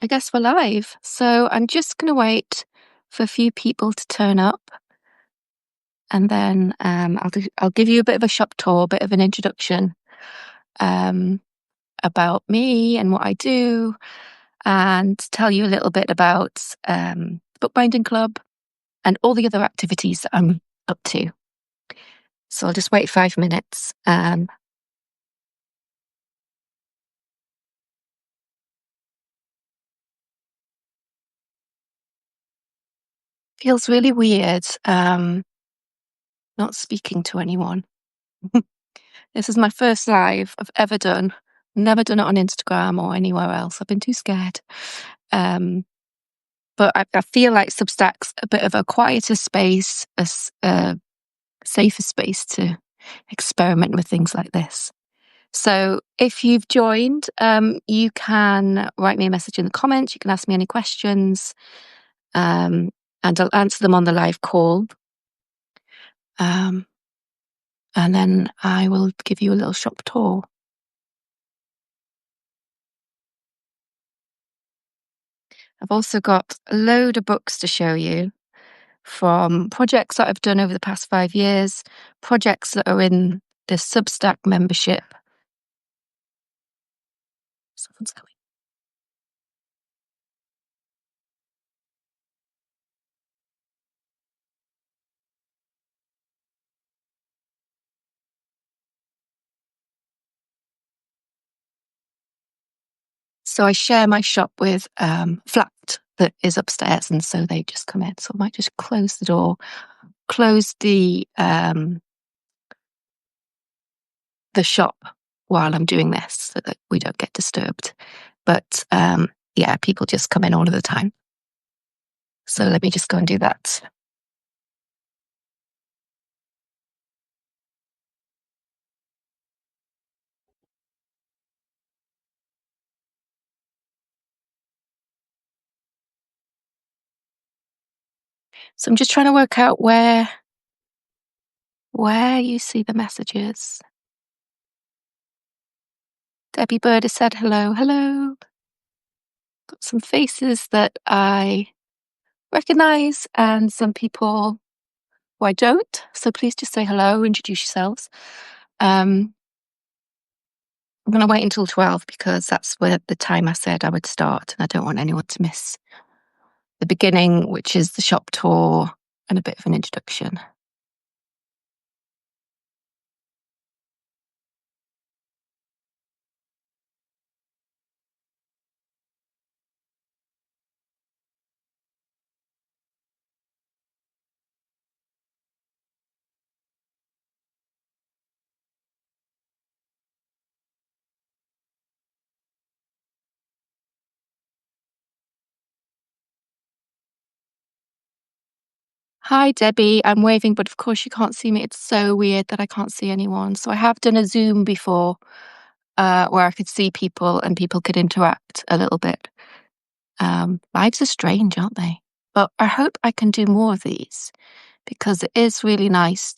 I guess we're live. So I'm just going to wait for a few people to turn up, and then I'll give you a bit of a shop tour, a bit of an introduction um, about me and what I do, and tell you a little bit about the bookbinding club and all the other activities that I'm up to. So I'll just wait 5 minutes. Feels really weird not speaking to anyone. This is my first live I've ever done. Never done it on Instagram or anywhere else. I've been too scared. But I feel like Substack's a bit of a quieter space, a safer space to experiment with things like this. So if you've joined, you can write me a message in the comments. You can ask me any questions, and I'll answer them on the live call. And then I will give you a little shop tour. I've also got a load of books to show you from projects that I've done over the past 5 years, projects that are in the Substack membership. Someone's coming. So I share my shop with flat that is upstairs, and so they just come in. So I might just close the door, close the shop while I'm doing this so that we don't get disturbed. But yeah, people just come in all of the time. So let me just go and do that. So I'm just trying to work out where you see the messages. Debbie Bird has said hello. Hello. Got some faces that I recognize and some people who I don't. So please just say hello, introduce yourselves. I'm going to wait until 12 because that's where the time I said I would start, and I don't want anyone to miss the beginning, which is the shop tour and a bit of an introduction. Hi, Debbie. I'm waving, but of course you can't see me. It's so weird that I can't see anyone. So I have done a Zoom before where I could see people and people could interact a little bit. Lives are strange, aren't they? But I hope I can do more of these because it is really nice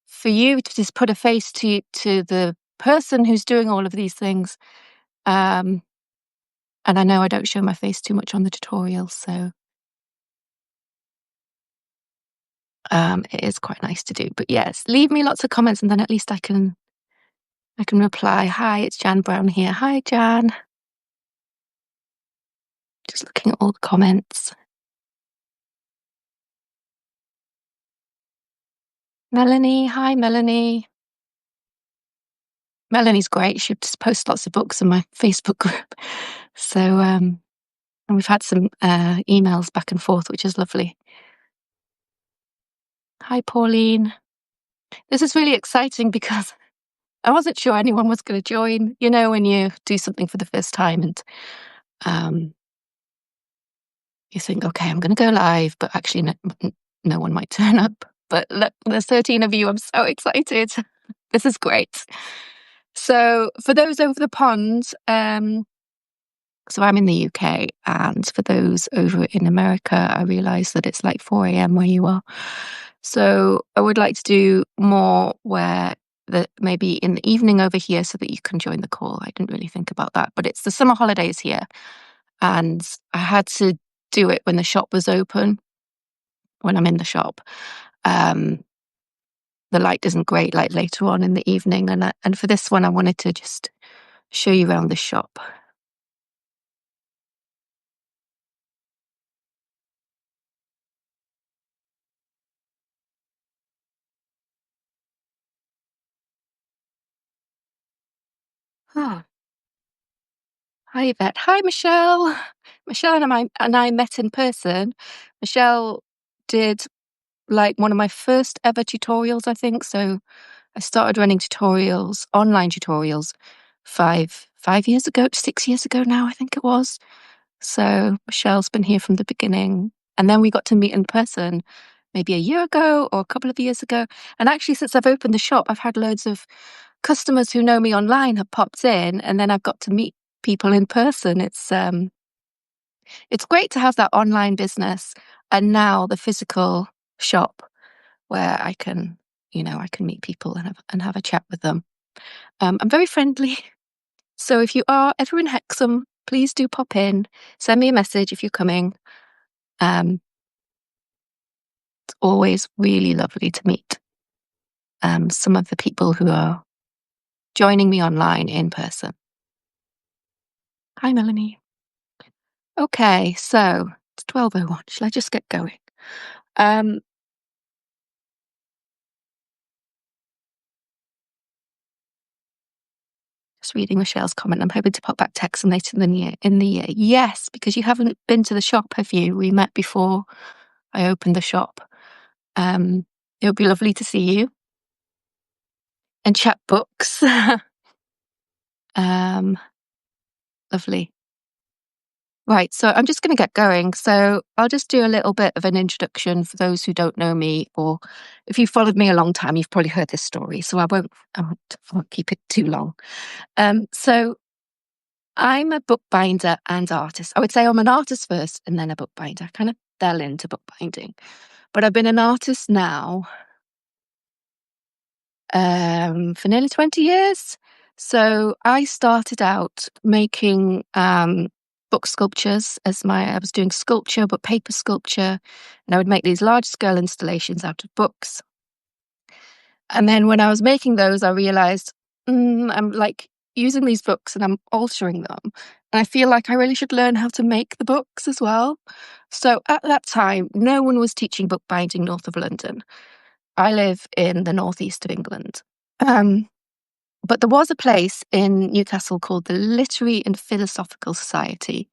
for you to just put a face to the person who's doing all of these things. And I know I don't show my face too much on the tutorials, so it is quite nice to do. But yes, leave me lots of comments and then at least I can reply. Hi, it's Jan Brown here. Hi, Jan. Just looking at all the comments. Melanie. Hi, Melanie. Melanie's great. She just posts lots of books in my Facebook group. So, and we've had some emails back and forth, which is lovely. Hi, Pauline. This is really exciting because I wasn't sure anyone was going to join. You know, when you do something for the first time and you think, okay, I'm going to go live, but actually no one might turn up. But look, there's 13 of you. I'm so excited. This is great. So for those over the pond, so I'm in the UK, and for those over in America, I realise that it's like 4 a.m. where you are. So I would like to do more where maybe in the evening over here so that you can join the call. I didn't really think about that, but it's the summer holidays here, and I had to do it when the shop was open, when I'm in the shop. Um, the light isn't great like later on in the evening, and for this one I wanted to just show you around the shop. Ah, hi Yvette. Hi Michelle. Michelle and I met in person. Michelle did like one of my first ever tutorials, I think. So I started running tutorials, online tutorials, five years ago, 6 years ago now, I think it was. So Michelle's been here from the beginning. And then we got to meet in person maybe a year ago or a couple of years ago. And actually, since I've opened the shop, I've had loads of customers who know me online have popped in, and then I've got to meet people in person. It's great to have that online business and now the physical shop where I can meet people and have a chat with them. I'm very friendly. So if you are ever in Hexham, please do pop in. Send me a message if you're coming. It's always really lovely to meet some of the people who are joining me online in person. Hi, Melanie. Okay, so it's 12:01. Shall I just get going? Just reading Michelle's comment. I'm hoping to pop back to Hexham later in the year. Yes, because you haven't been to the shop, have you? We met before I opened the shop. It would be lovely to see you and chat books. Lovely. Right, so I'm just going to get going. So I'll just do a little bit of an introduction for those who don't know me, or if you've followed me a long time, you've probably heard this story. So I won't keep it too long. So I'm a bookbinder and artist. I would say I'm an artist first and then a bookbinder. I kind of fell into bookbinding, but I've been an artist now for nearly 20 years. So I started out making book sculptures I was doing sculpture, but paper sculpture, and I would make these large scale installations out of books. And then when I was making those, I realized I'm like using these books and I'm altering them. And I feel like I really should learn how to make the books as well. So at that time, no one was teaching bookbinding north of London. I live in the northeast of England. But there was a place in Newcastle called the Literary and Philosophical Society.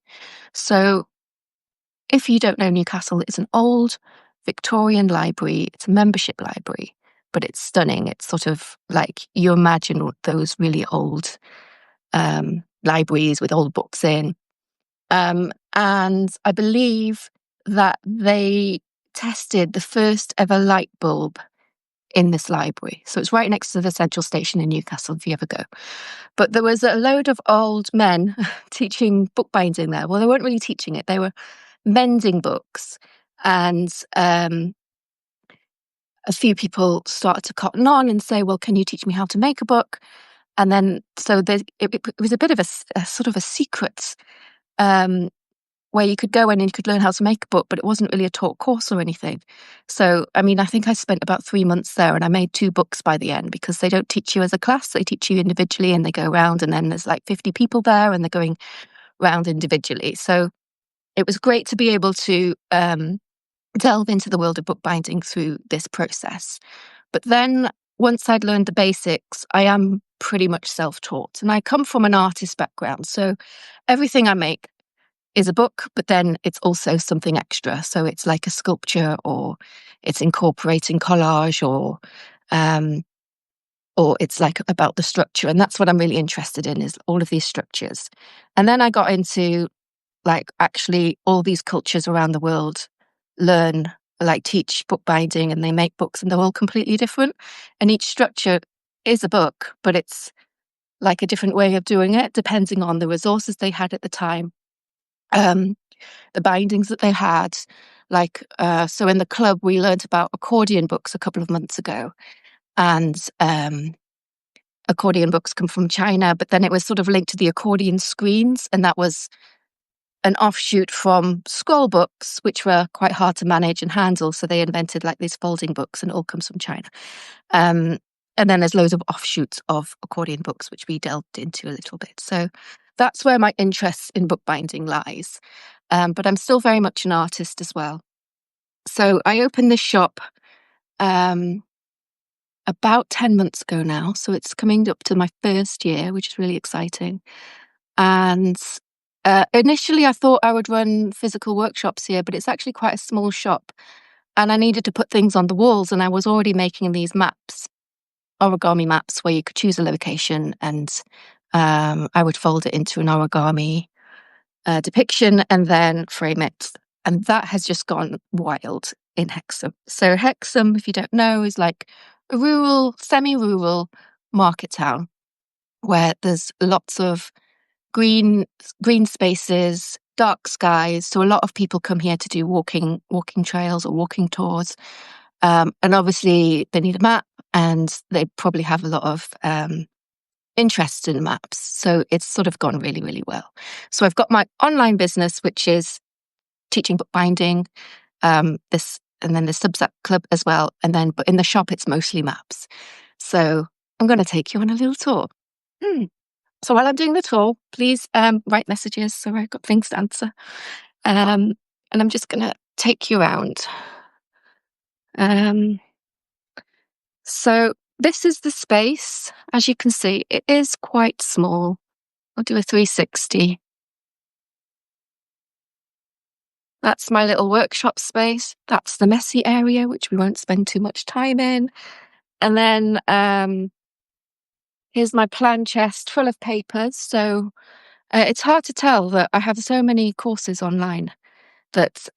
So if you don't know Newcastle, it's an old Victorian library. It's a membership library, but it's stunning. It's sort of like you imagine those really old libraries with old books in. And I believe that they tested the first ever light bulb in this library. So it's right next to the central station in Newcastle if you ever go. But there was a load of old men teaching bookbinding there. Well, they weren't really teaching it. They were mending books. And a few people started to cotton on and say, well, can you teach me how to make a book? And then, so it was a bit of a sort of a secret where you could go in and you could learn how to make a book, but it wasn't really a taught course or anything. So, I mean, I think I spent about 3 months there and I made 2 books by the end because they don't teach you as a class, they teach you individually and they go around and then there's like 50 people there and they're going round individually. So it was great to be able to delve into the world of bookbinding through this process. But then once I'd learned the basics, I am pretty much self-taught and I come from an artist background. So everything I make is a book, but then it's also something extra. So it's like a sculpture or it's incorporating collage or it's like about the structure. And that's what I'm really interested in is all of these structures. And then I got into like actually all these cultures around the world teach bookbinding and they make books and they're all completely different. And each structure is a book, but it's like a different way of doing it depending on the resources they had at the time. The bindings that they had, so in the club we learned about accordion books a couple of months ago, and accordion books come from China, but then it was sort of linked to the accordion screens, and that was an offshoot from scroll books, which were quite hard to manage and handle. So they invented like these folding books, and it all comes from China. And then there's loads of offshoots of accordion books, which we delved into a little bit. So that's where my interest in bookbinding lies. But I'm still very much an artist as well. So I opened this shop about 10 months ago now. So it's coming up to my first year, which is really exciting. And initially I thought I would run physical workshops here, but it's actually quite a small shop. And I needed to put things on the walls, and I was already making these maps, origami maps, where you could choose a location, and I would fold it into an origami depiction and then frame it. And that has just gone wild in Hexham. So Hexham, if you don't know, is like a rural, semi-rural market town where there's lots of green spaces, dark skies. So a lot of people come here to do walking trails or walking tours. And obviously they need a map, and they probably have a lot of interest in maps. So it's sort of gone really, really well. So I've got my online business, which is teaching bookbinding, this, and then the Substack club as well. And then, but in the shop, it's mostly maps. So I'm going to take you on a little tour. So while I'm doing the tour, please write messages so I've got things to answer. And I'm just going to take you around. So this is the space. As you can see, it is quite small. I'll do a 360. That's my little workshop space. That's the messy area, which we won't spend too much time in. And then here's my plan chest full of papers. So it's hard to tell that I have so many courses online that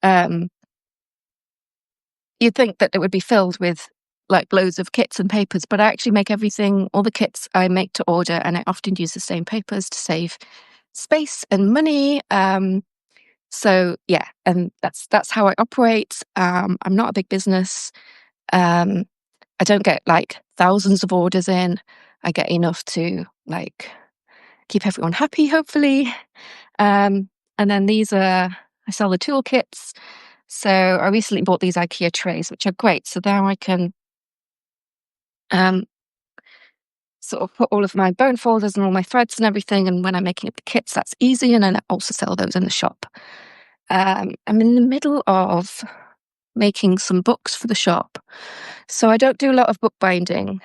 you'd think that it would be filled with like loads of kits and papers, but I actually make everything, all the kits I make to order, and I often use the same papers to save space and money. So yeah, and that's how I operate. I'm not a big business. I don't get like thousands of orders in. I get enough to like keep everyone happy, hopefully. And then these are, I sell the toolkits. So I recently bought these IKEA trays, which are great. So now I can sort of put all of my bone folders and all my threads and everything. And when I'm making up the kits, that's easy. And then I also sell those in the shop. I'm in the middle of making some books for the shop. So I don't do a lot of bookbinding.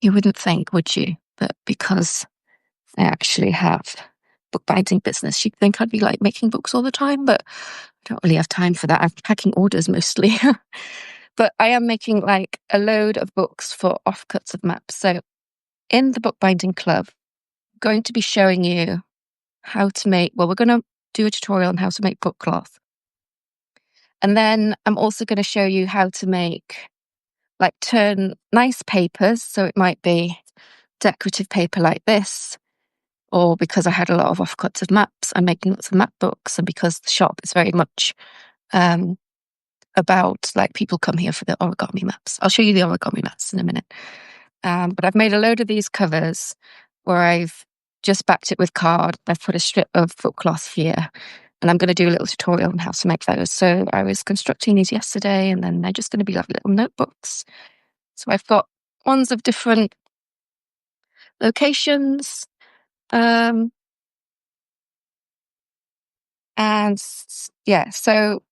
You wouldn't think, would you? But because I actually have bookbinding business, you'd think I'd be like making books all the time, but I don't really have time for that. I'm packing orders mostly. But I am making like a load of books for offcuts of maps. So in the bookbinding club, I'm going to be showing you how to make, well, we're going to do a tutorial on how to make book cloth. And then I'm also going to show you how to make, like, turn nice papers. So it might be decorative paper like this, or because I had a lot of offcuts of maps, I'm making lots of map books. And because the shop is very much about, like, people come here for the origami maps. I'll show you the origami maps in a minute. But I've made a load of these covers where I've just backed it with card. I've put a strip of book cloth here, and I'm going to do a little tutorial on how to make those. So I was constructing these yesterday, and then they're just going to be like little notebooks. So I've got ones of different locations. And yeah, so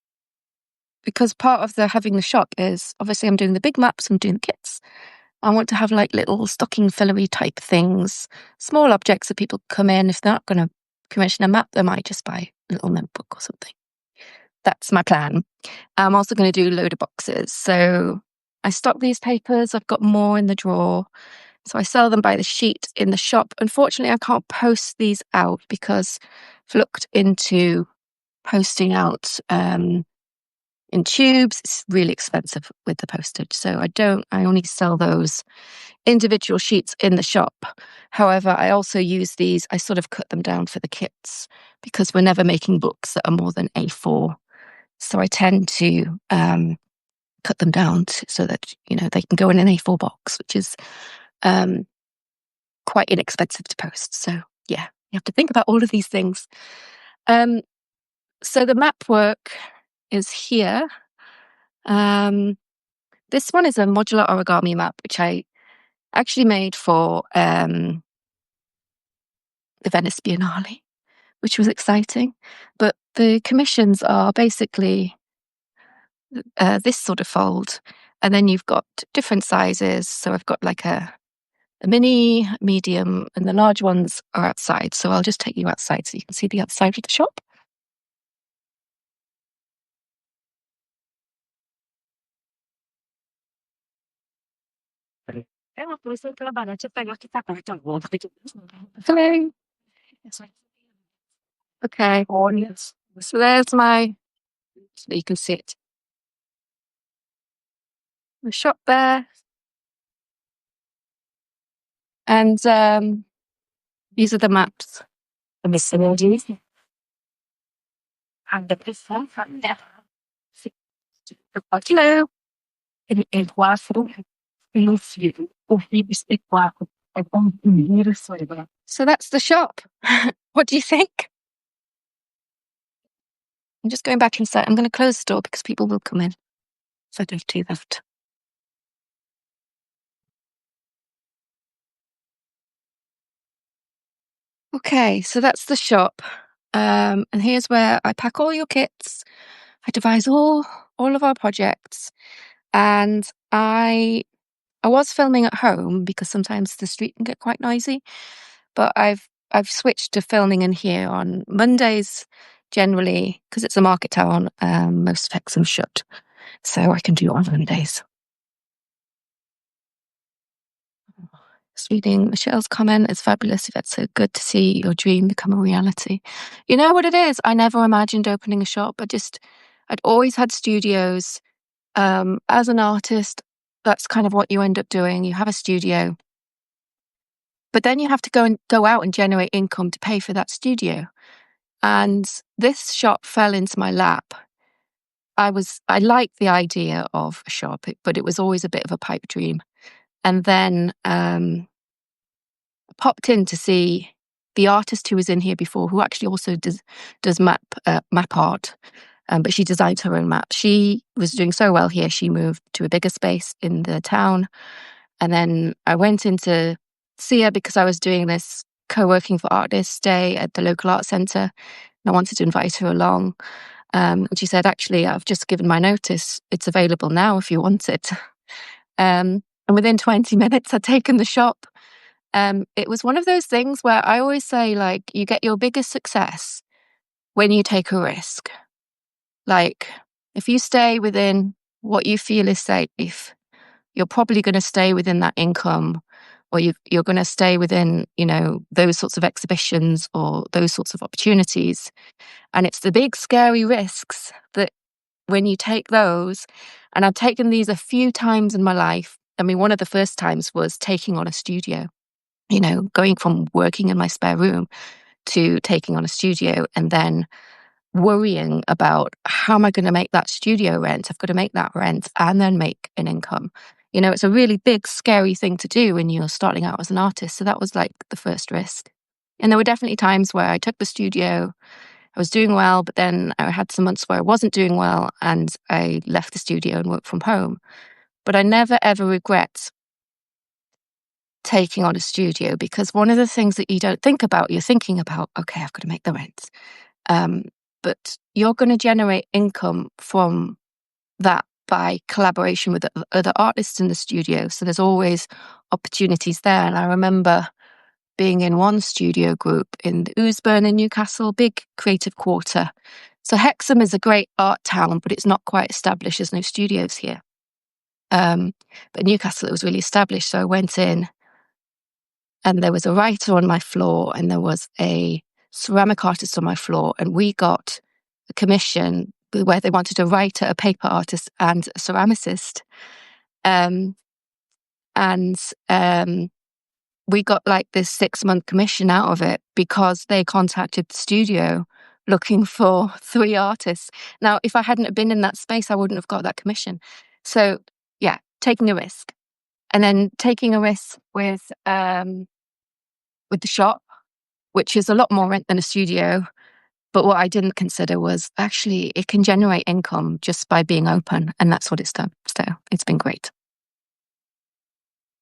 because part of the having the shop is obviously I'm doing the big maps, I'm doing the kits. I want to have like little stocking fillery type things, small objects that people come in. If they're not going to commission a map, they might just buy a little notebook or something. That's my plan. I'm also going to do a load of boxes. So I stock these papers. I've got more in the drawer. So I sell them by the sheet in the shop. Unfortunately, I can't post these out because I've looked into posting out in tubes. It's really expensive with the postage. So I only sell those individual sheets in the shop. However, I also use these, I sort of cut them down for the kits because we're never making books that are more than A4. So I tend to cut them down so that, you know, they can go in an A4 box, which is quite inexpensive to post. So yeah, you have to think about all of these things. So the map work is here. This one is a modular origami map, which I actually made for the Venice Biennale, which was exciting. But the commissions are basically this sort of fold. And then you've got different sizes. So I've got like a mini, medium, and the large ones are outside. So I'll just take you outside so you can see the outside of the shop. Hello. Okay. So there's my, so you can see it. The shop there. And these are the maps. Hello. So that's the shop. What do you think? I'm just going back inside. I'm going to close the door because people will come in. So I don't do that. Okay, so that's the shop. And here's where I pack all your kits. I devise all of our projects. And I was filming at home because sometimes the street can get quite noisy. But I've switched to filming in here on Mondays generally because it's a market town. Most of Hexham's shut, so I can do it on Mondays. Just reading Michelle's comment. It's fabulous. If it's so good to see your dream become a reality. You know what it is? I never imagined opening a shop. I'd always had studios. As an artist, that's kind of what you end up doing. You have a studio, but then you have to go out and generate income to pay for that studio. And this shop fell into my lap. I liked the idea of a shop, but it was always a bit of a pipe dream. And then popped in to see the artist who was in here before, who actually also does map art, but she designed her own map. She was doing so well here, she moved to a bigger space in the town. And then I went in to see her because I was doing this co-working for artists day at the local art centre. And I wanted to invite her along. And she said, actually, I've just given my notice. It's available now if you want it. And within 20 minutes, I'd taken the shop. It was one of those things where I always say, like, you get your biggest success when you take a risk. Like, if you stay within what you feel is safe, you're probably going to stay within that income, or you're going to stay within, those sorts of exhibitions or those sorts of opportunities. And it's the big, scary risks that when you take those, and I've taken these a few times in my life. I mean, one of the first times was taking on a studio, going from working in my spare room to taking on a studio and then worrying about how am I going to make that studio rent? I've got to make that rent and then make an income. It's a really big, scary thing to do when you're starting out as an artist. So that was like the first risk. And there were definitely times where I took the studio, I was doing well, but then I had some months where I wasn't doing well and I left the studio and worked from home. But I never, ever regret taking on a studio, because one of the things that you don't think about, you're thinking about, okay, I've got to make the rent. But you're going to generate income from that by collaboration with other artists in the studio. So there's always opportunities there. And I remember being in one studio group in the Oosburn in Newcastle, big creative quarter. So Hexham is a great art town, but it's not quite established. There's no studios here. But Newcastle, it was really established. So I went in and there was a writer on my floor and there was a ceramic artist on my floor. And we got a commission where they wanted a writer, a paper artist and a ceramicist. We got like this 6-month commission out of it because they contacted the studio looking for 3 artists. Now, if I hadn't have been in that space, I wouldn't have got that commission. So yeah, taking a risk. And then taking a risk with with the shop, which is a lot more rent than a studio. But what I didn't consider was actually it can generate income just by being open. And that's what it's done. So it's been great.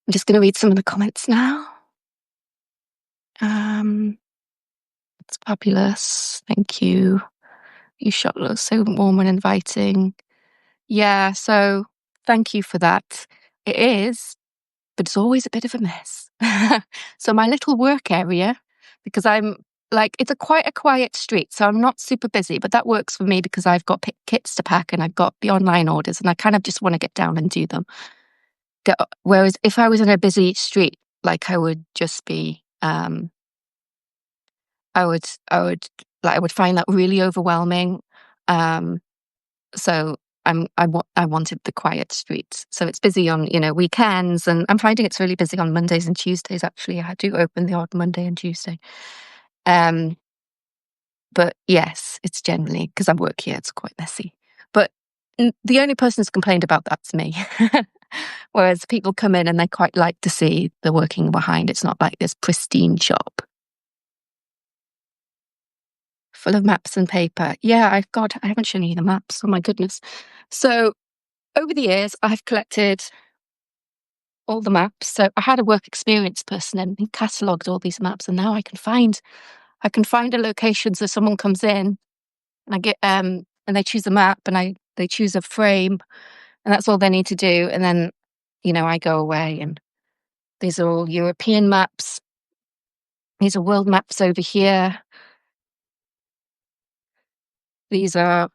I'm just going to read some of the comments now. It's fabulous. Thank you. You shot looks so warm and inviting. Yeah, so thank you for that. It is, but it's always a bit of a mess. So my little work area, because I'm like, it's quite a quiet street, so I'm not super busy, but that works for me because I've got kits to pack and I've got the online orders and I kind of just want to get down and do them. Whereas if I was in a busy street, like I would just be, I would find that really overwhelming. So I wanted the quiet streets. So it's busy on, weekends, and I'm finding it's really busy on Mondays and Tuesdays. Actually, I do open the odd Monday and Tuesday. But yes, it's generally because I work here, it's quite messy. But the only person who's complained about that's me. Whereas people come in and they quite like to see the working behind. It's not like this pristine shop full of maps and paper. Yeah, I haven't shown you the maps. Oh my goodness. So over the years, I've collected all the maps. So I had a work experience person and he catalogued all these maps, and now I can find a location. So someone comes in and I get and they choose a map and they choose a frame, and that's all they need to do. And then, I go away, and these are all European maps. These are world maps over here. These are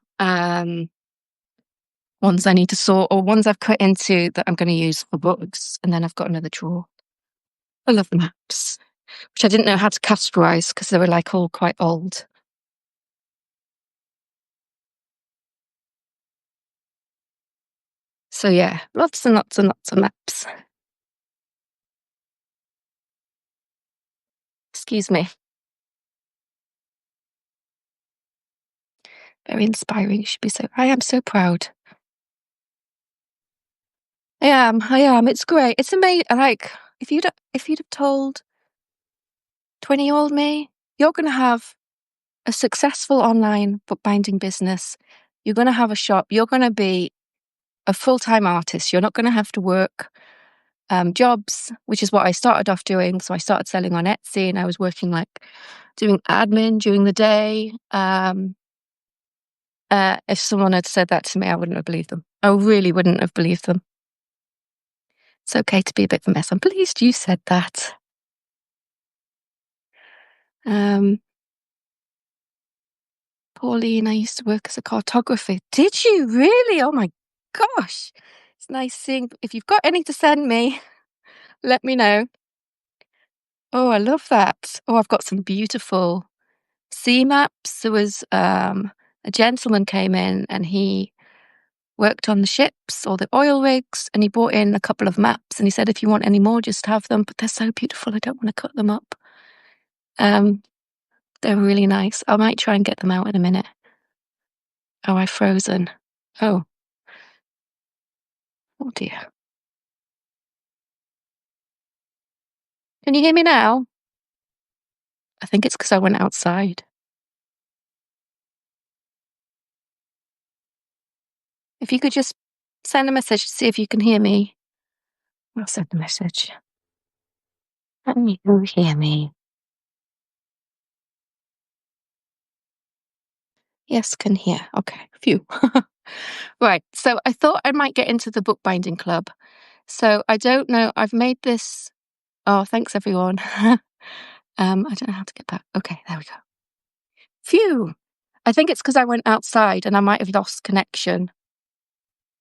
ones I need to sort, or ones I've cut into that I'm going to use for books. And then I've got another drawer. I love the maps, which I didn't know how to categorize because they were like all quite old. So yeah, lots and lots and lots of maps. Excuse me. Very inspiring. You should be I am so proud. I am. It's great. It's amazing. Like, if you'd have told 20-year-old me, you're going to have a successful online bookbinding business, you're going to have a shop, you're going to be a full-time artist, you're not going to have to work jobs, which is what I started off doing. So I started selling on Etsy, and I was working doing admin during the day. If someone had said that to me, I wouldn't have believed them. I really wouldn't have believed them. It's okay to be a bit of a mess. I'm pleased you said that. Pauline, I used to work as a cartographer. Did you really? Oh my gosh. It's nice seeing. If you've got any to send me, let me know. Oh, I love that. Oh, I've got some beautiful sea maps. There was a gentleman came in and he worked on the ships or the oil rigs, and he brought in a couple of maps and he said, if you want any more, just have them. But they're so beautiful, I don't want to cut them up. They're really nice. I might try and get them out in a minute. Oh, I've frozen. Oh dear. Can you hear me now? I think it's because I went outside. If you could just send a message to see if you can hear me. I'll send a message. Can you hear me? Yes, can hear. Okay, phew. Right, so I thought I might get into the bookbinding club. So I don't know, I've made this. Oh, thanks everyone. I don't know how to get back. Okay, there we go. Phew. I think it's because I went outside and I might have lost connection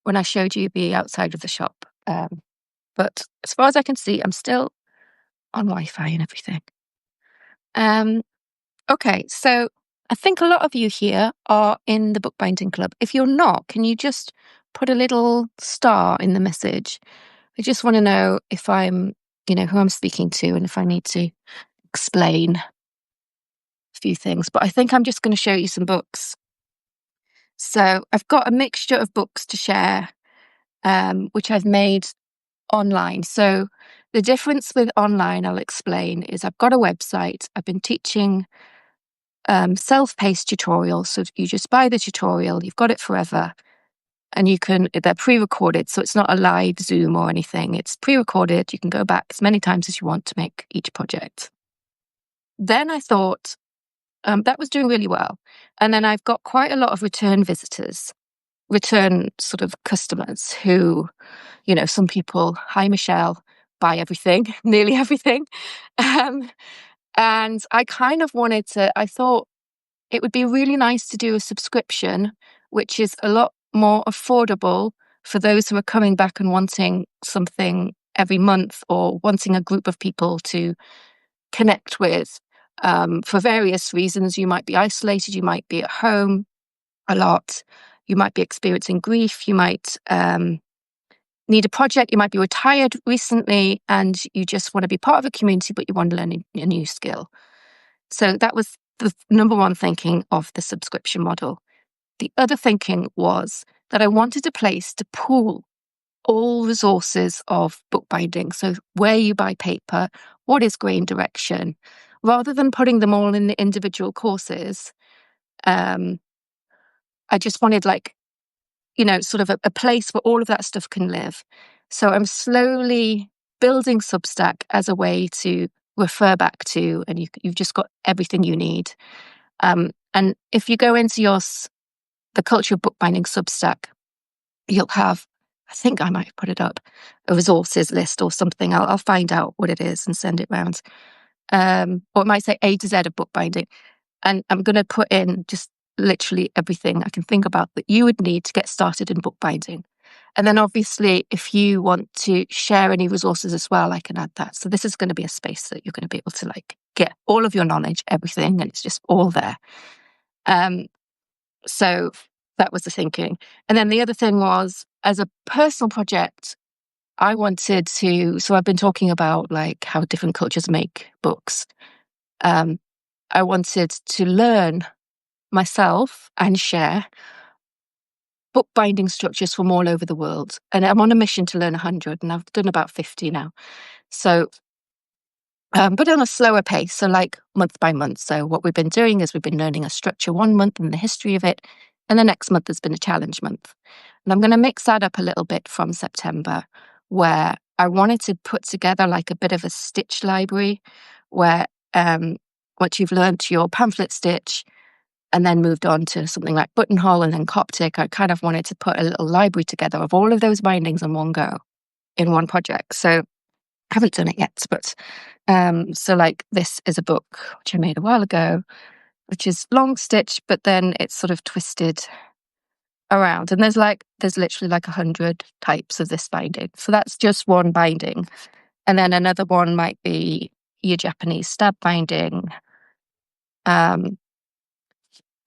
when I showed you the outside of the shop. But as far as I can see, I'm still on Wi-Fi and everything. Okay, so I think a lot of you here are in the bookbinding club. If you're not, can you just put a little star in the message? I just want to know if I'm, who I'm speaking to and if I need to explain a few things. But I think I'm just going to show you some books. So I've got a mixture of books to share, which I've made online. So The difference with online, I'll explain, is I've got a website. I've been teaching self-paced tutorials. So you just buy the tutorial, you've got it forever, and they're pre-recorded. So it's not a live Zoom or anything. It's pre-recorded. You can go back as many times as you want to make each project. Then I thought that was doing really well. And then I've got quite a lot of return visitors, return sort of customers who, some people, hi, Michelle, buy everything, nearly everything. And I kind of I thought it would be really nice to do a subscription, which is a lot more affordable for those who are coming back and wanting something every month or wanting a group of people to connect with. For various reasons, you might be isolated, you might be at home a lot, you might be experiencing grief, you might need a project, you might be retired recently and you just want to be part of a community, but you want to learn a new skill. So that was the number one thinking of the subscription model. The other thinking was that I wanted a place to pool all resources of bookbinding. So where you buy paper, what is grain direction, rather than putting them all in the individual courses. I just wanted sort of a place where all of that stuff can live. So I'm slowly building Substack as a way to refer back to, and you've just got everything you need. And if you go into the Culture of Bookbinding Substack, you'll have, I think I might put it up, a resources list or something. I'll find out what it is and send it round. Or it might say A to Z of bookbinding. And I'm going to put in just literally everything I can think about that you would need to get started in bookbinding. And then obviously, if you want to share any resources as well, I can add that. So this is going to be a space that you're going to be able to get all of your knowledge, everything, and it's just all there. So that was the thinking. And then the other thing was, as a personal project, I wanted to, so I've been talking about how different cultures make books. I wanted to learn myself and share bookbinding structures from all over the world. And I'm on a mission to learn 100, and I've done about 50 now. So, but on a slower pace, so month by month. So what we've been doing is we've been learning a structure 1 month and the history of it, and the next month has been a challenge month. And I'm going to mix that up a little bit from September, where I wanted to put together a bit of a stitch library, where once you've learned your pamphlet stitch, and then moved on to something like buttonhole and then Coptic, I kind of wanted to put a little library together of all of those bindings in one go, in one project. So I haven't done it yet, but this is a book which I made a while ago, which is long stitch, but then it's sort of twisted around. And there's literally 100 types of this binding. So that's just one binding. And then another one might be your Japanese stab binding.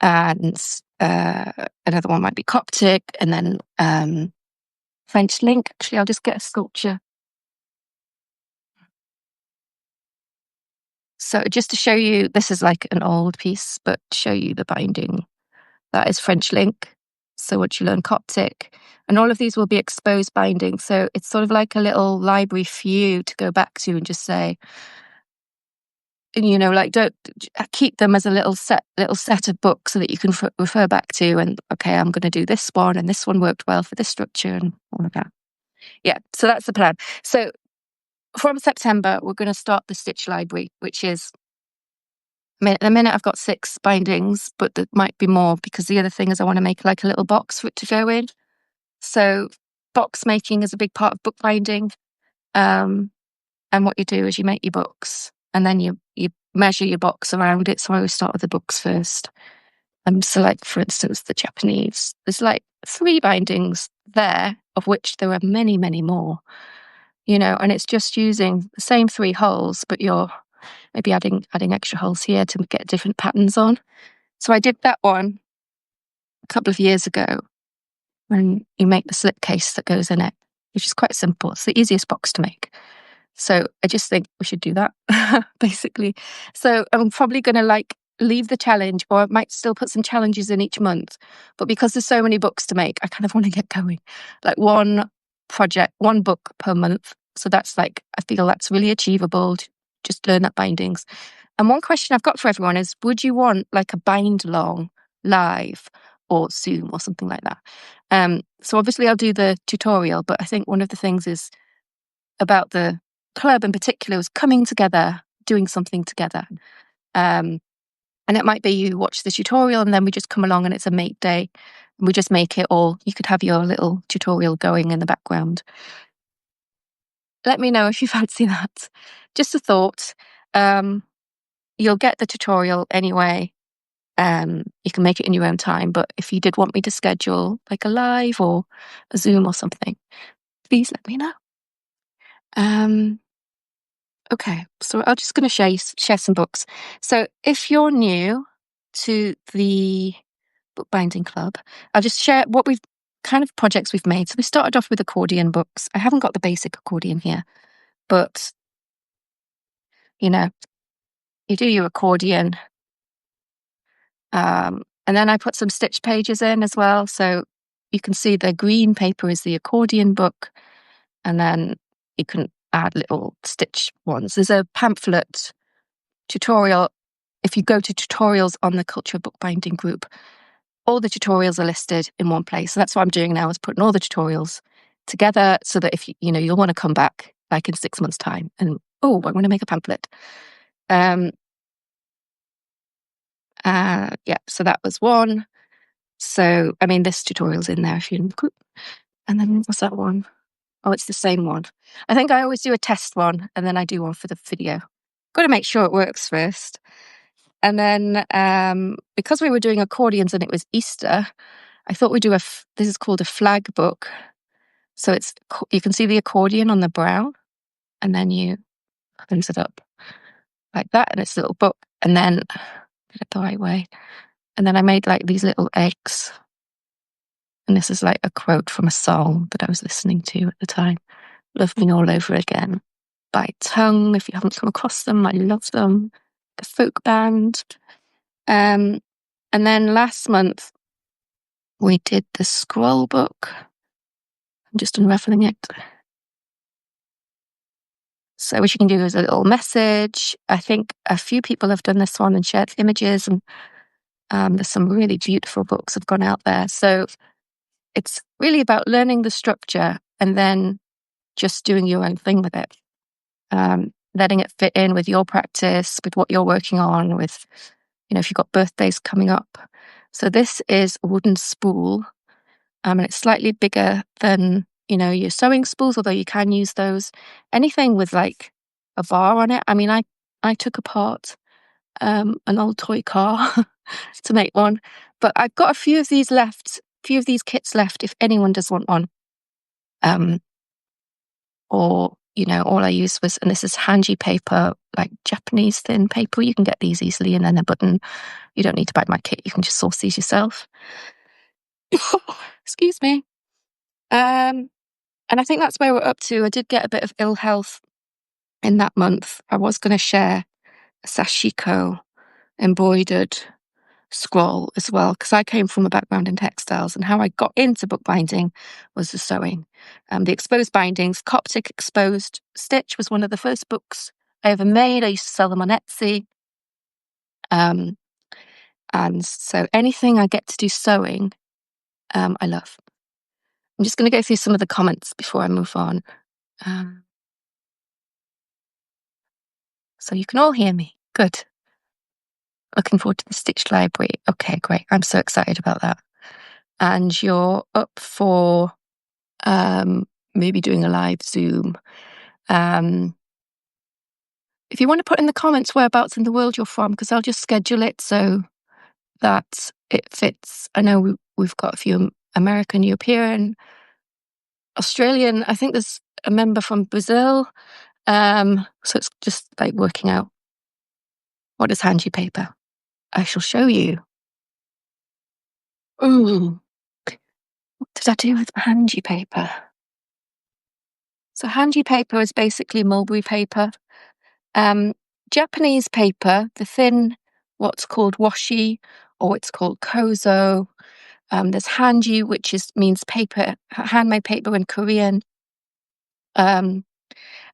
And another one might be Coptic, and then French link. Actually, I'll just get a sculpture. So just to show you, this is an old piece, but to show you the binding, that is French link. So once you learn Coptic, and all of these will be exposed binding. So it's sort of like a little library for you to go back to and just say, don't keep them as a little set of books so that you can refer back to, and okay, I'm going to do this one, and this one worked well for this structure and all of that. Yeah, so that's the plan. So from September, we're going to start the stitch library, which is, at the minute I've got 6 bindings, but there might be more, because the other thing is I want to make a little box for it to go in. So box making is a big part of bookbinding. And what you do is you make your books, and then you measure your box around it. So I always start with the books first. So for instance, the Japanese, there's 3 bindings there, of which there are many, many more, and it's just using the same 3 holes, but you're maybe adding extra holes here to get different patterns on. So I did that one a couple of years ago, when you make the slipcase that goes in it, which is quite simple. It's the easiest box to make. So I just think we should do that, basically. So I'm probably going to leave the challenge, or I might still put some challenges in each month. But because there's so many books to make, I kind of want to get going. One project, 1 book per month. So that's like, I feel that's really achievable to just learn that bindings. And one question I've got for everyone is, would you want like a bind along live or Zoom or something like that? So obviously I'll do the tutorial, but I think one of the things is about the club in particular is coming together, doing something together. And it might be you watch the tutorial and then we just come along and it's a mate day. And we just make it all. You could have your little tutorial going in the background. Let me know if you fancy that. Just a thought. You'll get the tutorial anyway. You can make it in your own time. But if you did want me to schedule like a live or a Zoom or something, please let me know. Okay, so I'm just going to share some books. So if you're new to the bookbinding club, I'll just share what we've kind of projects we've made. So we started off with accordion books. I haven't got the basic accordion here, but you know, you do your accordion. And then I put some stitch pages in as well. So you can see the green paper is the accordion book. And then you can add little stitch ones. There's a pamphlet tutorial. If you go to tutorials on the Culture Bookbinding group, all the tutorials are listed in one place. So that's what I'm doing now, is putting all the tutorials together so that if you'll want to come back like in 6 months' time and, I want to make a pamphlet. So that was one. So, I mean, this tutorial's in there if you're in the group. And then what's that one? Oh, it's the same one. I think I always do a test one and then I do one for the video. Got to make sure it works first. And then because we were doing accordions and it was Easter, I thought we'd do this is called a flag book. So you can see the accordion on the brown and then you close it up like that and it's a little book. And then did it the right way. And then I made like these little eggs. And this is like a quote from a song that I was listening to at the time. Love Me All Over Again by Tongue. If you haven't come across them, I love them. The folk band. And then last month we did the scroll book. I'm just unraveling it. So what you can do is a little message. I think a few people have done this one and shared images, and there's some really beautiful books have gone out there. So it's really about learning the structure and then just doing your own thing with it. Letting it fit in with your practice, with what you're working on, with, if you've got birthdays coming up. So this is a wooden spool, and it's slightly bigger than, your sewing spools, although you can use those. Anything with like a bar on it. I mean, I took apart an old toy car to make one, but I've got a few of these kits left if anyone does want one. All I used was, and this is Hanji paper, like Japanese thin paper. You can get these easily, and then a button. You don't need to buy my kit. You can just source these yourself. Excuse me. And I think that's where we're up to. I did get a bit of ill health in that month. I was going to share a sashiko embroidered scroll as well, because I came from a background in textiles, and how I got into bookbinding was the sewing. The exposed bindings, Coptic exposed stitch was one of the first books I ever made. I used to sell them on Etsy. And so anything I get to do sewing, I love. I'm just going to go through some of the comments before I move on. So you can all hear me. Good. Looking forward to the Stitch Library. Okay, great. I'm so excited about that. And you're up for maybe doing a live Zoom. If you want to put in the comments whereabouts in the world you're from, because I'll just schedule it so that it fits. I know we've got a few American, European, Australian. I think there's a member from Brazil. So it's just like working out what is Hanji paper. I shall show you. Ooh. What did I do with Hanji paper? So Hanji paper is basically mulberry paper. Japanese paper, the thin, what's called washi, or it's called kozo. There's Hanji, which means paper, handmade paper in Korean.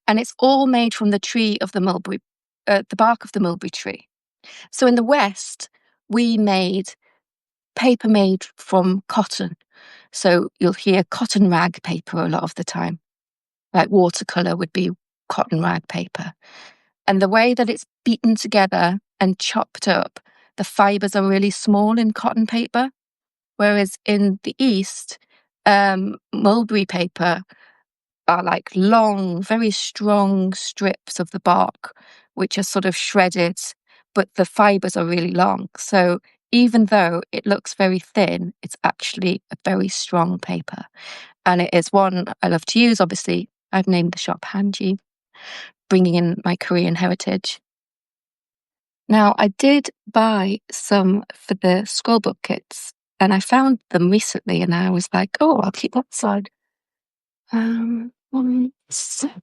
And it's all made from the tree of the mulberry, the bark of the mulberry tree. So in the West, we made paper made from cotton. So you'll hear cotton rag paper a lot of the time. Like watercolor would be cotton rag paper. And the way that it's beaten together and chopped up, the fibers are really small in cotton paper. Whereas in the East, mulberry paper are like long, very strong strips of the bark, which are sort of shredded, but the fibers are really long. So even though it looks very thin, it's actually a very strong paper. And it is one I love to use. Obviously, I've named the shop Hanji, bringing in my Korean heritage. Now, I did buy some for the scrollbook kits, and I found them recently, and I was like, oh, I'll keep that aside. One sec.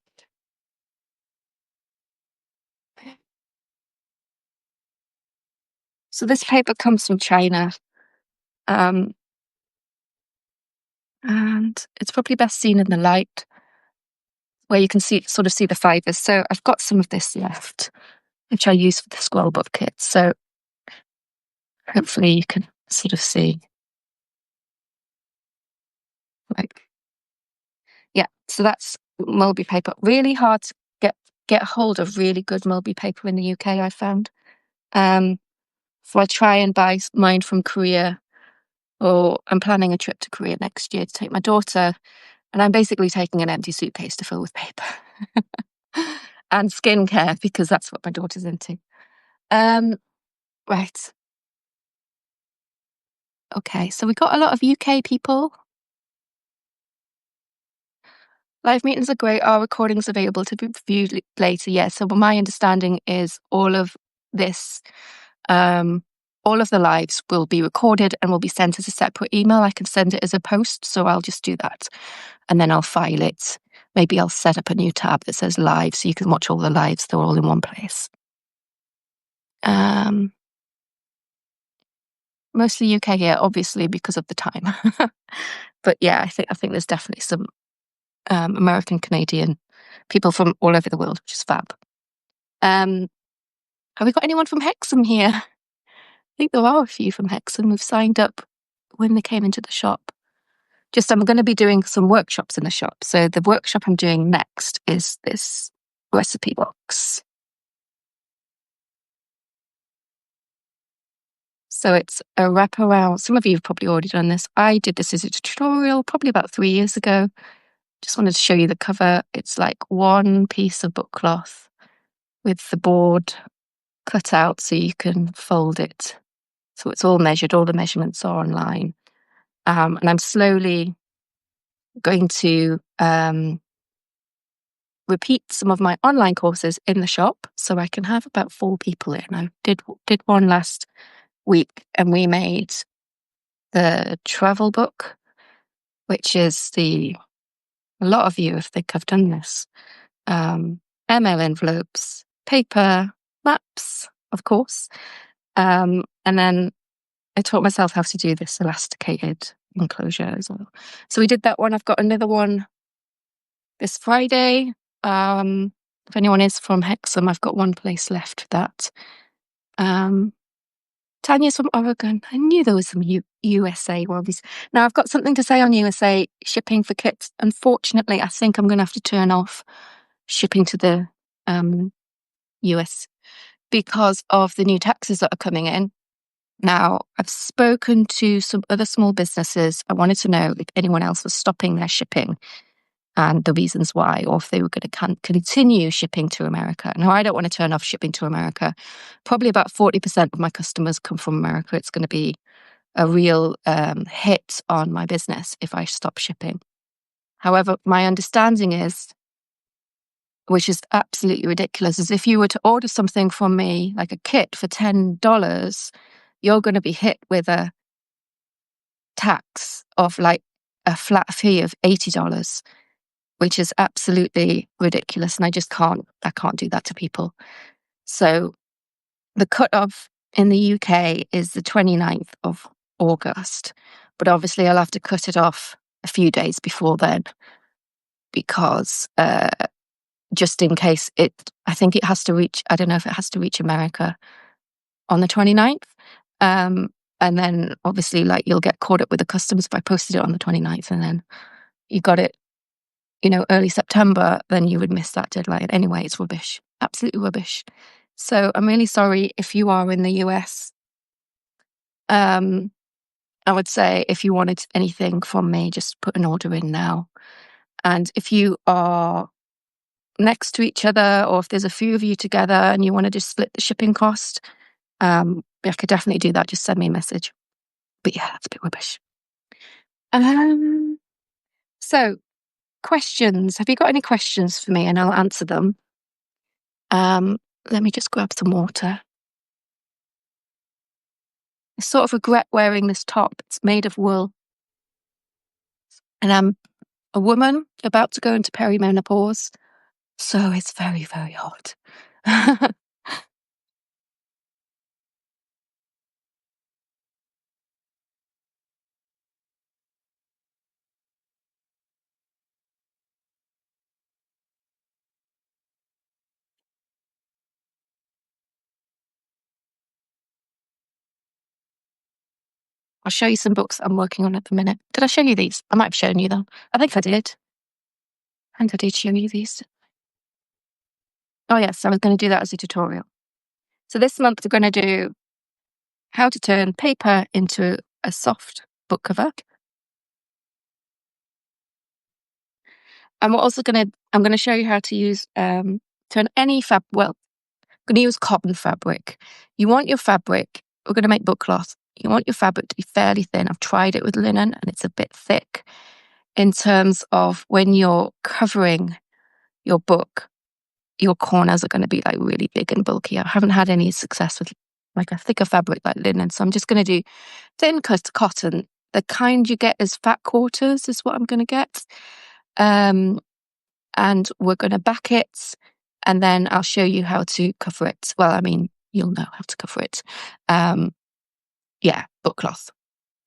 So this paper comes from China, and it's probably best seen in the light, where you can sort of see the fibers. So I've got some of this left, which I use for the scrollbook kit. So hopefully you can sort of see, like, yeah. So that's mulberry paper. Really hard to get hold of really good mulberry paper in the UK, I found. So I try and buy mine from Korea, or I'm planning a trip to Korea next year to take my daughter, and I'm basically taking an empty suitcase to fill with paper and skincare, because that's what my daughter's into. Right. Okay, so we got a lot of UK people. Live meetings are great. Are recordings available to be viewed later? Yes. So my understanding is all of this, all of the lives will be recorded and will be sent as a separate email. I can send it as a post, so I'll just do that. And then I'll file it. Maybe I'll set up a new tab that says live, so you can watch all the lives. They're all in one place. Mostly UK here, obviously, because of the time. But yeah, I think there's definitely some American, Canadian people from all over the world, which is fab. Have we got anyone from Hexham here? I think there are a few from Hexham who've signed up when they came into the shop. I'm going to be doing some workshops in the shop. So the workshop I'm doing next is this recipe box. So it's a wraparound. Some of you have probably already done this. I did this as a tutorial probably about 3 years ago. Just wanted to show you the cover. It's like one piece of book cloth with the board cut out so you can fold it. So it's all measured. All the measurements are online. And I'm slowly going to repeat some of my online courses in the shop, so I can have about 4 people in. I did one last week, and we made the travel book, which is a lot of you, I think, have done this. ML envelopes, paper, maps, of course. And then I taught myself how to do this elasticated enclosure as well. So we did that one. I've got another one this Friday. If anyone is from Hexham, I've got one place left for that. Tanya's from Oregon. I knew there was some USA ones. Now, I've got something to say on USA shipping for kits. Unfortunately, I think I'm going to have to turn off shipping to the US because of the new taxes that are coming in. Now, I've spoken to some other small businesses. I wanted to know if anyone else was stopping their shipping and the reasons why, or if they were going to continue shipping to America. Now, I don't want to turn off shipping to America. Probably about 40% of my customers come from America. It's going to be a real hit on my business if I stop shipping. However, my understanding is, which is absolutely ridiculous, is if you were to order something from me, like a kit for $10, you're going to be hit with a tax of like a flat fee of $80. Which is absolutely ridiculous. And I can't do that to people. So the cutoff in the UK is the 29th of August. But obviously I'll have to cut it off a few days before then, because just in case I think it has to reach, I don't know if it has to reach America on the 29th. And then obviously like you'll get caught up with the customs if I posted it on the 29th and then you got it, early September, then you would miss that deadline. Anyway, it's rubbish. Absolutely rubbish. So I'm really sorry if you are in the US. I would say if you wanted anything from me, just put an order in now. And if you are next to each other or if there's a few of you together and you want to just split the shipping cost, I could definitely do that. Just send me a message. But yeah, that's a bit rubbish. So questions. Have you got any questions for me? And I'll answer them. Let me just grab some water. I sort of regret wearing this top. It's made of wool. And I'm a woman about to go into perimenopause. So it's very, very hot. I'll show you some books I'm working on at the minute. Did I show you these? I might have shown you them. I think I did. I think I did show you these. Oh yes, I was going to do that as a tutorial. So this month we're going to do how to turn paper into a soft book cover. And I'm going to show you how to use, turn any I'm going to use cotton fabric. You want your fabric, we're going to make book cloth. You want your fabric to be fairly thin. I've tried it with linen and it's a bit thick in terms of when you're covering your book, your corners are going to be like really big and bulky. I haven't had any success with like a thicker fabric like linen. So I'm just going to do thin cotton. The kind you get as fat quarters is what I'm going to get. And we're going to back it and then I'll show you how to cover it. Well, I mean, you'll know how to cover it. Yeah, book cloth.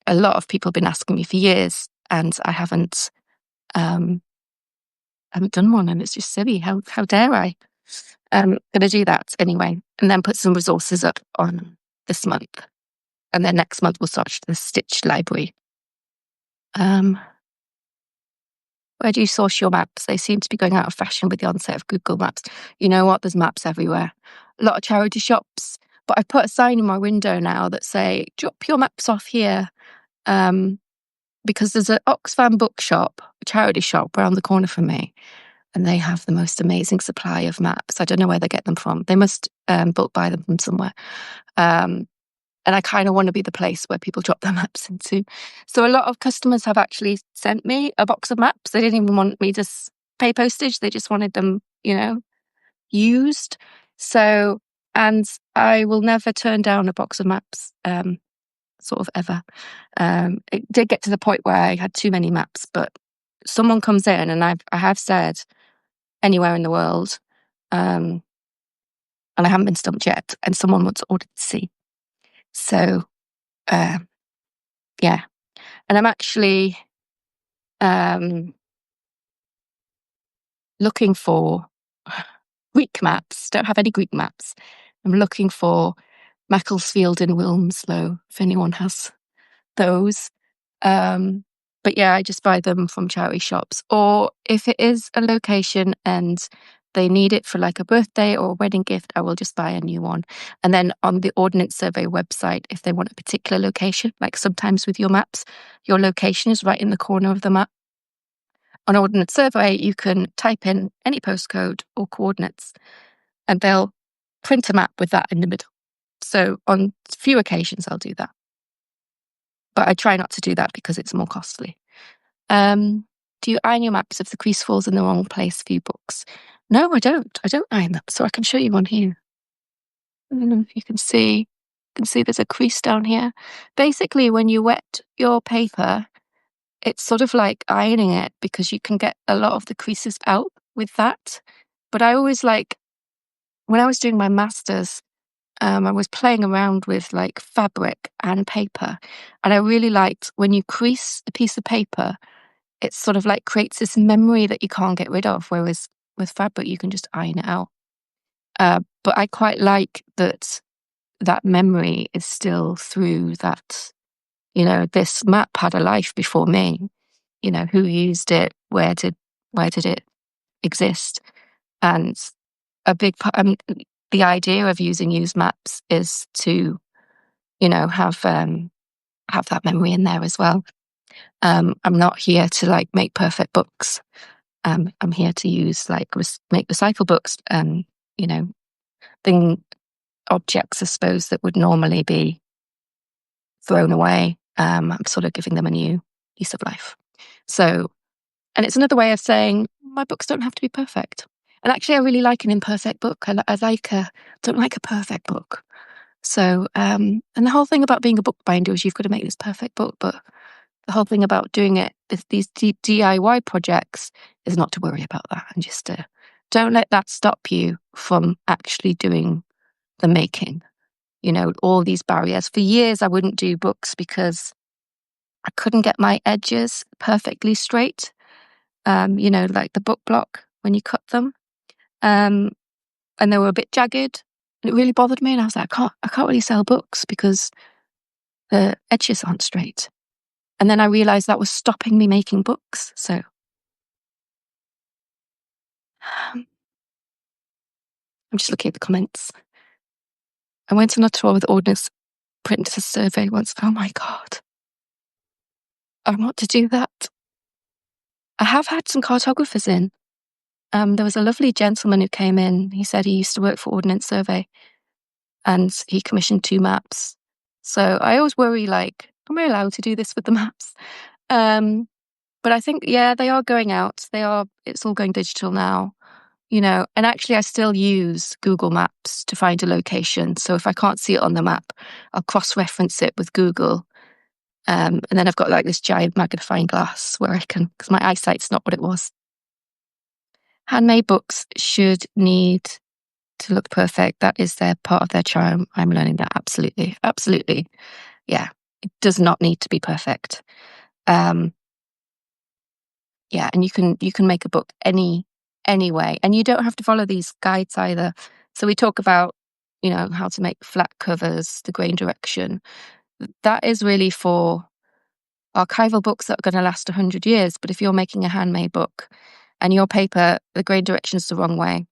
A lot of people have been asking me for years and I haven't done one and it's just silly. How dare I? I'm going to do that anyway and then put some resources up on this month. And then next month we'll start the Stitch library. Where do you source your maps? They seem to be going out of fashion with the onset of Google Maps. You know what? There's maps everywhere. A lot of charity shops. But I've put a sign in my window now that say, drop your maps off here. Because there's an Oxfam bookshop, a charity shop around the corner from me. And they have the most amazing supply of maps. I don't know where they get them from. They must bulk buy them from somewhere. And I kind of want to be the place where people drop their maps into. So a lot of customers have actually sent me a box of maps. They didn't even want me to pay postage. They just wanted them, used. So, and I will never turn down a box of maps, sort of ever. It did get to the point where I had too many maps, but someone comes in and I have said anywhere in the world, and I haven't been stumped yet, and someone wants ordered to see. So, yeah. And I'm actually looking for Greek maps. Don't have any Greek maps. I'm looking for Macclesfield and Wilmslow, if anyone has those. But yeah, I just buy them from charity shops. Or if it is a location and they need it for like a birthday or a wedding gift, I will just buy a new one. And then on the Ordnance Survey website, if they want a particular location, like sometimes with your maps, your location is right in the corner of the map. On Ordnance Survey, you can type in any postcode or coordinates and they'll print a map with that in the middle. So on a few occasions, I'll do that. But I try not to do that because it's more costly. Do you iron your maps if the crease falls in the wrong place for your books? No, I don't. I don't iron them. So I can show you one here. I don't know if you can see. You can see there's a crease down here. Basically, when you wet your paper, it's sort of like ironing it because you can get a lot of the creases out with that. But I always when I was doing my master's, I was playing around with like fabric and paper. And I really liked when you crease a piece of paper, it sort of like creates this memory that you can't get rid of. Whereas with fabric, you can just iron it out. But I quite like that memory is still through that, this map had a life before me. Who used it? Where did it exist? And a big part, the idea of using used maps is to, have that memory in there as well. I'm not here to like make perfect books. I'm here to use make recycle books. You know, thing objects, I suppose, that would normally be thrown away. I'm sort of giving them a new lease of life. So, and it's another way of saying my books don't have to be perfect. And actually, I really like an imperfect book. Don't like a perfect book. So, and the whole thing about being a bookbinder is you've got to make this perfect book. But the whole thing about doing it, these DIY projects, is not to worry about that, and just don't let that stop you from actually doing the making. All these barriers. For years, I wouldn't do books because I couldn't get my edges perfectly straight. Like the book block when you cut them, and they were a bit jagged, and it really bothered me. And I was like, I can't really sell books because the edges aren't straight. And then I realized that was stopping me making books. So I'm just looking at the comments. I went on a tour with Ordnance Printers Survey once. Oh my God. I want to do that. I have had some cartographers in. There was a lovely gentleman who came in. He said he used to work for Ordnance Survey and he commissioned 2 maps. So I always worry, like, am I allowed to do this with the maps? But I think, yeah, they are going out. It's all going digital now, and actually I still use Google Maps to find a location. So if I can't see it on the map, I'll cross-reference it with Google. And then I've got like this giant magnifying glass where I can, because my eyesight's not what it was. Handmade books should need to look perfect. That is their part of their charm. I'm learning that. Absolutely. Absolutely. Yeah. It does not need to be perfect. Yeah. And you can make a book any way. And you don't have to follow these guides either. So we talk about, how to make flat covers, the grain direction. That is really for archival books that are going to last 100 years. But if you're making a handmade book and your paper, the grain direction is the wrong way,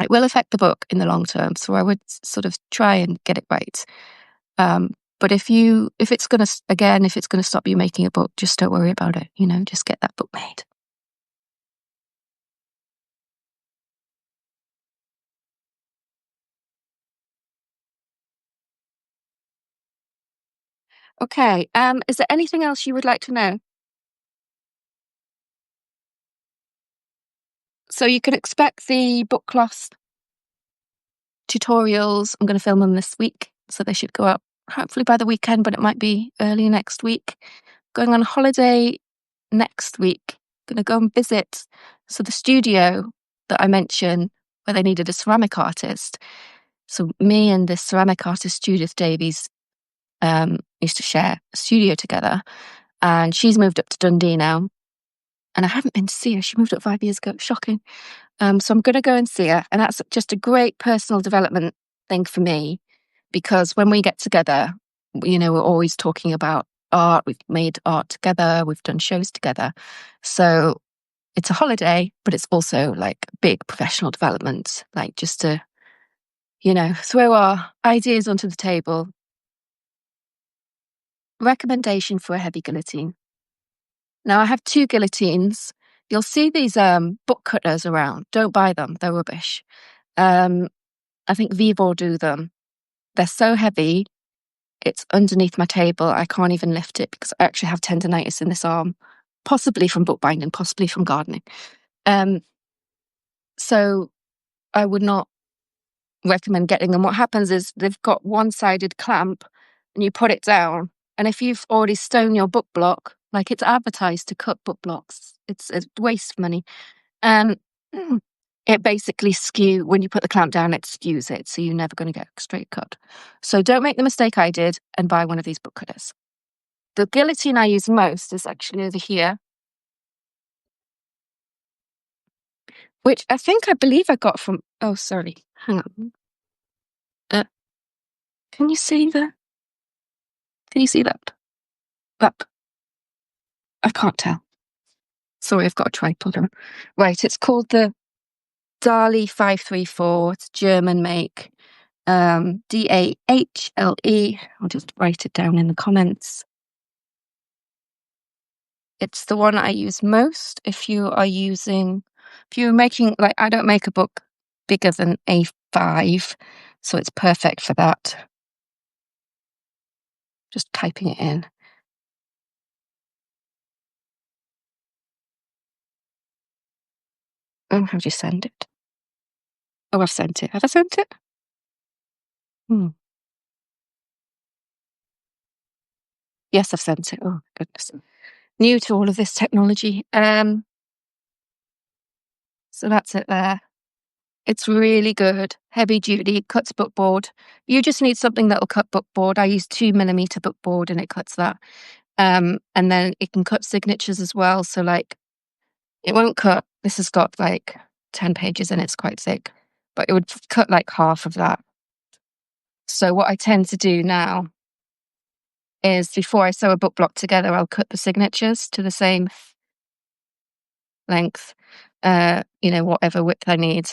it will affect the book in the long term. So I would sort of try and get it right. But if it's going to stop you making a book, just don't worry about it. Just get that book made. Okay. Is there anything else you would like to know? So you can expect the book cloth tutorials. I'm going to film them this week, so they should go up hopefully by the weekend, but it might be early next week. Going on holiday next week. Going to go and visit the studio that I mentioned where they needed a ceramic artist. So me and this ceramic artist Judith Davies used to share a studio together, and she's moved up to Dundee now, and I haven't been to see her. She moved up 5 years ago. Shocking. So I'm going to go and see her, and that's just a great personal development thing for me, because when we get together, we're always talking about art. We've made art together. We've done shows together. So it's a holiday, but it's also like big professional development, like just to, throw our ideas onto the table. Recommendation for a heavy guillotine. Now, I have 2 guillotines. You'll see these book cutters around. Don't buy them. They're rubbish. I think Vivor do them. They're so heavy. It's underneath my table. I can't even lift it because I actually have tendonitis in this arm, possibly from bookbinding, possibly from gardening. So I would not recommend getting them. What happens is they've got one-sided clamp and you put it down. And if you've already sewn your book block, like it's advertised to cut book blocks, it's a waste of money. It basically when you put the clamp down, it skews it. So you're never going to get a straight cut. So don't make the mistake I did and buy one of these book cutters. The guillotine I use most is actually over here. which I believe I got from, oh, sorry, hang on. Can you see that? Can you see that? That, I can't tell. Sorry, I've got a tripod on. Right, it's called the Dali 534. It's German make. DAHLE. I'll just write it down in the comments. It's the one I use most if you're making, like, I don't make a book bigger than A5, so it's perfect for that. Just typing it in. Oh, how do you send it? Oh, I've sent it. Have I sent it? Yes, I've sent it. Oh, goodness. New to all of this technology. So that's it there. It's really good. Heavy duty, cuts bookboard. You just need something that will cut bookboard. I use 2mm bookboard and it cuts that. And then it can cut signatures as well. So, like, it won't cut. This has got like 10 pages and it's quite thick, but it would cut like half of that. So what I tend to do now is before I sew a book block together, I'll cut the signatures to the same length, whatever width I need,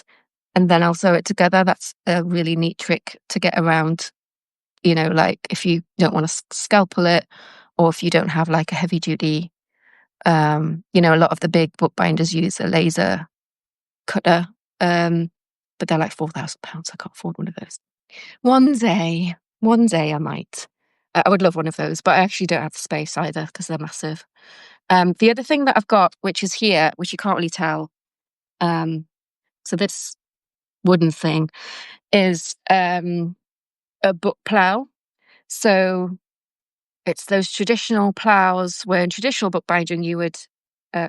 and then I'll sew it together. That's a really neat trick to get around, like if you don't want to scalpel it, or if you don't have like a heavy duty, a lot of the big bookbinders use a laser cutter, but they're like £4,000. I can't afford one of those. One day I might. I would love one of those, but I actually don't have the space either because they're massive. The other thing that I've got, which is here, which you can't really tell, so this wooden thing is a book plough. So it's those traditional ploughs where in traditional bookbinding you would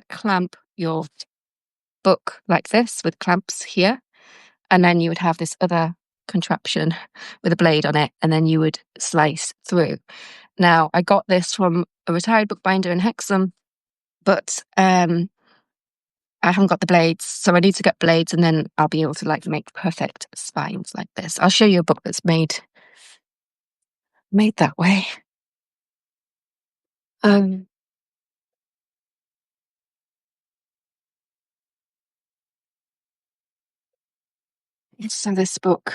clamp your book like this with clamps here, and then you would have this other contraption with a blade on it, and then you would slice through. Now, I got this from a retired bookbinder in Hexham, but I haven't got the blades, so I need to get blades, and then I'll be able to like make perfect spines like this. I'll show you a book that's made that way. So this book,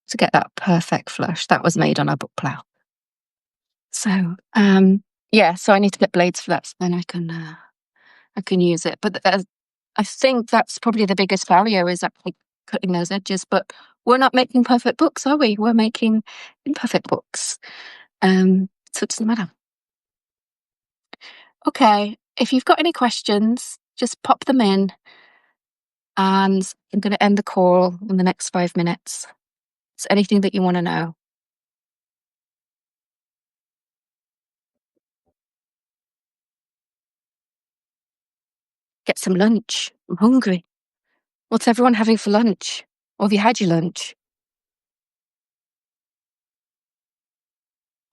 to get that perfect flush, that was made on a book plough. So so I need to get blades for that, so then I can use it. But I think that's probably the biggest barrier is actually cutting those edges. But we're not making perfect books, are we? We're making imperfect books. So it doesn't matter. Okay, if you've got any questions, just pop them in, and I'm going to end the call in the next 5 minutes. Is there anything that you want to know? Get some lunch. I'm hungry. What's everyone having for lunch? Or have you had your lunch?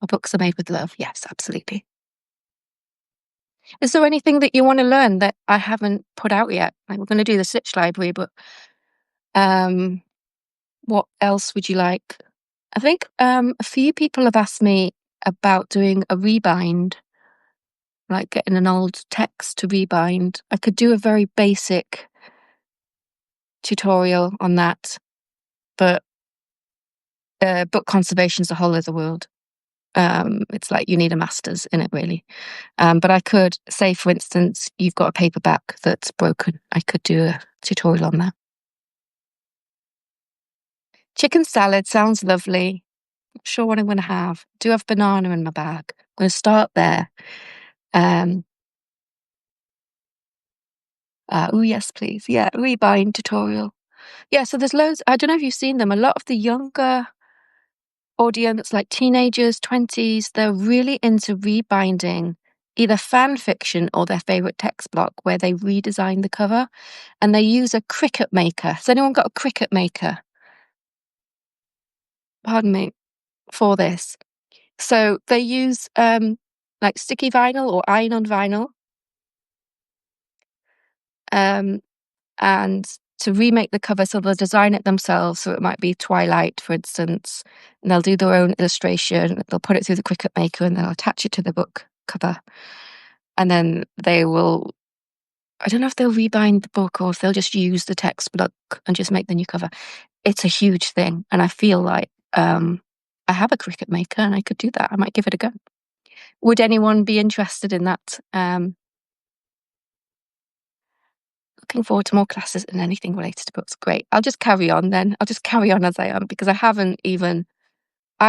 Our books are made with love. Yes, absolutely. Is there anything that you want to learn that I haven't put out yet? Like, we're going to do the Stitch Library, but what else would you like? I think a few people have asked me about doing a rebind, like getting an old text to rebind. I could do a very basic tutorial on that, but book conservation is a whole other world. It's like you need a master's in it, really. But I could say, for instance, you've got a paperback that's broken. I could do a tutorial on that. Chicken salad sounds lovely. Not sure what I'm going to have. Do have banana in my bag. I'm going to start there. Oh, yes, please. Yeah, rebind tutorial. Yeah, so there's loads. I don't know if you've seen them. A lot of the younger audience, like teenagers, 20s, they're really into rebinding either fan fiction or their favorite text block where they redesign the cover, and they use a Cricut maker. Has anyone got a Cricut maker? Pardon me, for this. So they use like sticky vinyl or iron on vinyl, And to remake the cover, so they'll design it themselves. So it might be Twilight, for instance, and they'll do their own illustration. They'll put it through the Cricut Maker and they'll attach it to the book cover. And then they will, I don't know if they'll rebind the book or if they'll just use the textbook and just make the new cover. It's a huge thing. And I feel like I have a Cricut Maker and I could do that. I might give it a go. Would anyone be interested in that? Looking forward to more classes and anything related to books. Great. I'll just carry on then. I'll just carry on as I am because I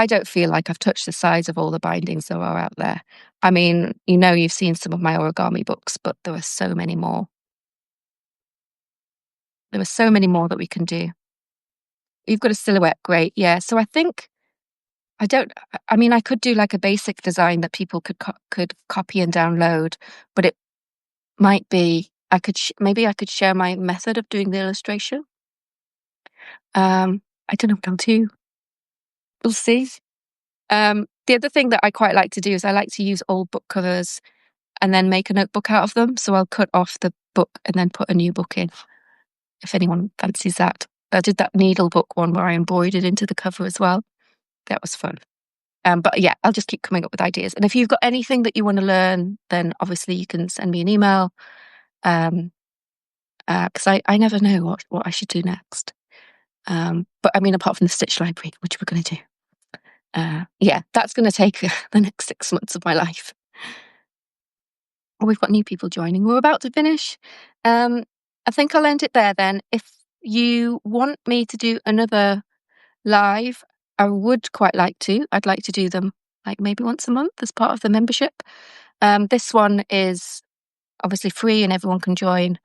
don't feel like I've touched the size of all the bindings there are out there. I mean, you've seen some of my origami books, but there are so many more. There are so many more that we can do. You've got a silhouette. Great. Yeah. So I think I could do like a basic design that people could copy and download, but it might be, maybe I could share my method of doing the illustration. I don't know what I'll do. We'll see. The other thing that I quite like to do is I like to use old book covers and then make a notebook out of them. So I'll cut off the book and then put a new book in, if anyone fancies that. I did that needle book one where I embroidered into the cover as well. That was fun. But yeah, I'll just keep coming up with ideas. And if you've got anything that you want to learn, then obviously you can send me an email. Because I never know what I should do next. But I mean, apart from the Stitch Library, which we're going to do. Yeah, that's going to take the next 6 months of my life. Oh, we've got new people joining. We're about to finish. I think I'll end it there then. If you want me to do another live, I would quite like to. I'd like to do them like maybe once a month as part of the membership. This one is obviously free and everyone can join.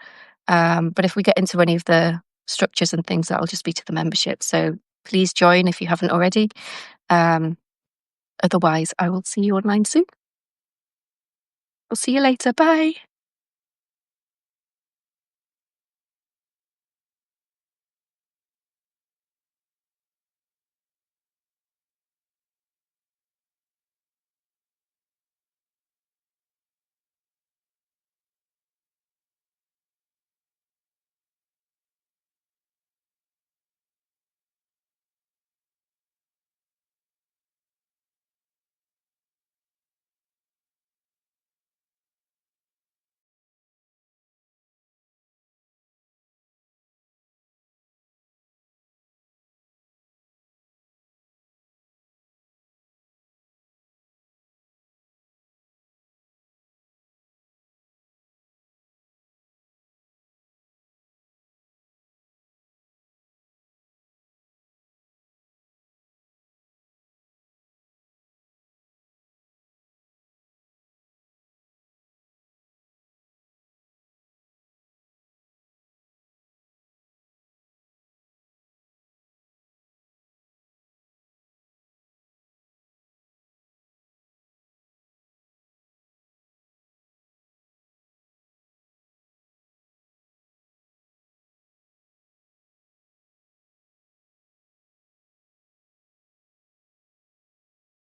But if we get into any of the structures and things, that'll just be to the membership. So please join if you haven't already. Otherwise, I will see you online soon. We'll see you later. Bye.